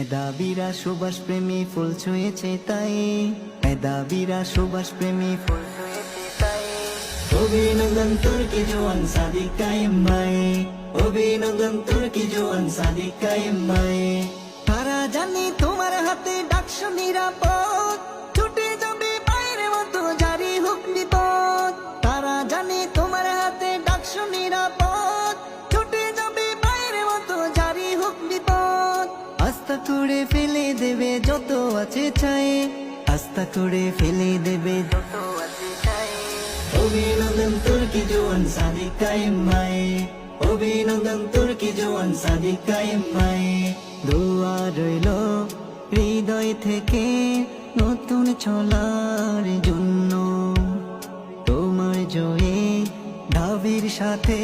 মেধাবীরা সুভাষ প্রেমী ফুল ছুঁয়েছে তাই, মেধাবীরা সুভাষ প্রেমী ফুল ছুঁয়েছে তাই। অভিনন্দন তুর্কি জওয়ান সাদিক কায়েম ভাই, অভিনন্দন তুর্কি জওয়ান সাদিক কায়েম ভাই। তারা জানি তোমার হাতে ডাকসু নিরাপদ, ছুটে যাবে বাইরে মতো জারি হোক বিপদ। তারা জানি তোমার হাতে ডাকসু নিরাপদ, ছুটে যাবে বাইরে মতো জারি হোক বিপদ। আস্থা করে ফেলে দেবে যত আছে চাই, আস্থা করে ফেলে দেবে যত আছে চাই। অভিনন্দন তুর্কি জওয়ান সাদিক কায়েম ভাই, অভিনন্দন তুর্কি জওয়ান সাদিক কায়েম ভাই। দোয়া রইল হৃদয় থেকে নতুন চলার জন্য, তোমার জয়ে ঢাবির সাথে